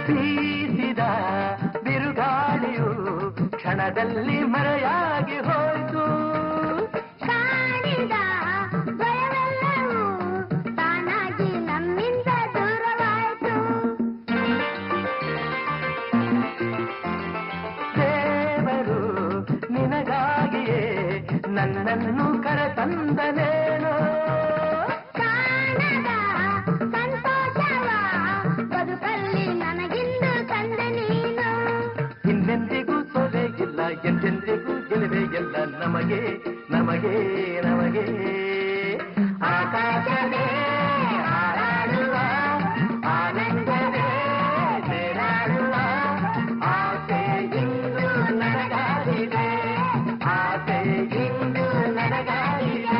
ಬೀಸಿದ ಬಿರುಗಾಳಿಯು ಕ್ಷಣದಲ್ಲಿ ಮರೆಯಾಗಿ ನನಗಾಗಿ ಹೋಯ್ತು. ಕಾಣಿದ ಭಯವೆಲ್ಲವೂ ತಾನಾಗಿ ನಮ್ಮಿಂದ ದೂರವಾಯಿತು. ದೇವರು ನಿನಗಾಗಿಯೇ ನನ್ನನ್ನು ಕರೆತಂದನೇನೋ. ಕಾಣದ ಸಂತೋಷವ ಬದುಕಲ್ಲಿ ನನಗಿಂದು ತಂದೆ ನೀನು. ಇನ್ನೆಂದಿಗೂ ಸೋಲೆ ಇಲ್ಲ, ಎಂದೆಂದಿಗೂ ಗೆಲುವೆ ಎಲ್ಲ ನಮಗೆ ನಮಗೆ ನಮಗೆ. ಆಕಾಶವೇ ಹಾರಾಡುವ ಆನಂದವೇ ಬೇರಾಡುವ ಆಸೆ ಇಂದು ನನಗಾಗಿದೆ, ಆಸೆ ಇಂದು ನನಗಾಗಿದೆ.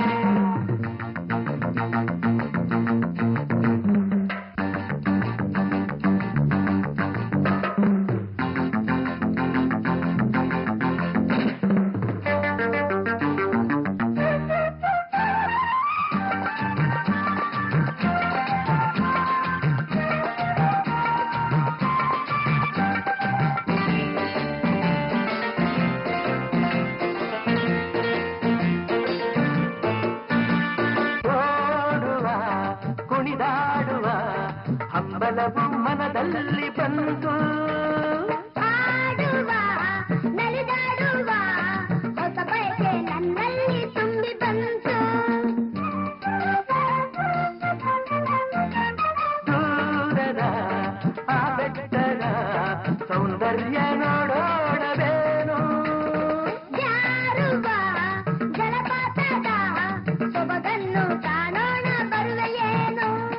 ಕುಣಿದಾಡುವ ಹಂಬಲವು ಮನದಲ್ಲಿ ಬಂತು. ಆಡುವ ನಲಿದಾಡುವ ಹೊಸ ಬಯಕೆ ನನ್ನಲ್ಲಿ ತುಂಬಿ ಬಂತು. ದೂರದ ಆ ಬೆಟ್ಟದ ಸೌಂದರ್ಯ ನೋಡೋಣವೇನು. ಜಾರುವ ಜಲಪಾತದ ಸೊಬಗನ್ನು ಕಾಣೋಣ ಬರುವೆಯೇನು.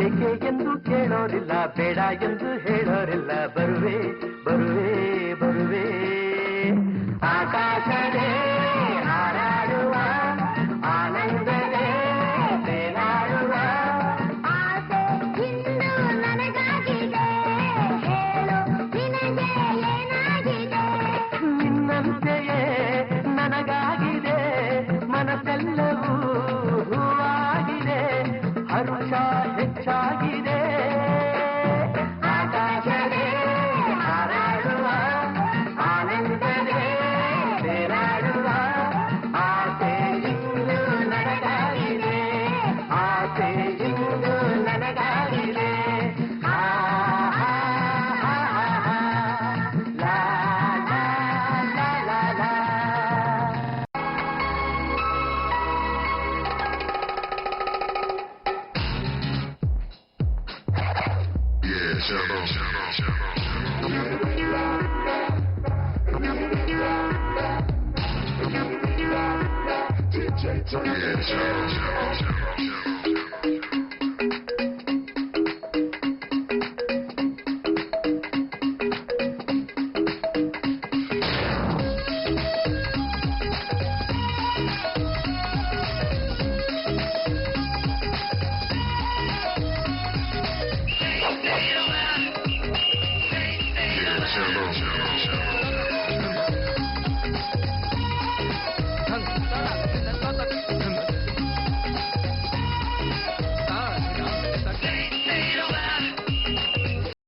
ಏಕೆ ಎಂದು ಕೇಳೋರಿಲ್ಲ, ಬೇಡ ಎಂದು ಹೇಳೋರಿಲ್ಲ, ಬರುವೆ ಬರುವೆ ಬರುವೆ. ಆಕಾಶವೇ ಹಾರಾಡುವ ಆನಂದವೇ ಬೇರಾಡುವ ಆಸೆ ಇಂದು ನನಗಾಗಿದೆ, ಹೇಳು ನಿನಗೆ ಏನಾಗಿದೆ. ನಿನ್ನಂತೆಯೇ ನನಗಾಗಿದೆ, ಮನಸ್ಸೆಲ್ಲವೂ ಹೂವಾಗಿದೆ, ಹರುಷ ಹೆಚ್ಚಾಗಿದೆ. ಆಕಾಶವೇ ಹಾರಾಡುವ ಆನಂದವೇ ಬೇರಾಡುವ ಆಸೆ ಇಂದು ನನಗಾಗಿದೆ, ಆಸೆ ಇಂದು ನನಗಾಗಿದೆ. ಆ ಆ, ಆ, ಆ, ಆ, ಲಾ ಲಾ ಲಾ ಲಾ ಲಾ. DJ,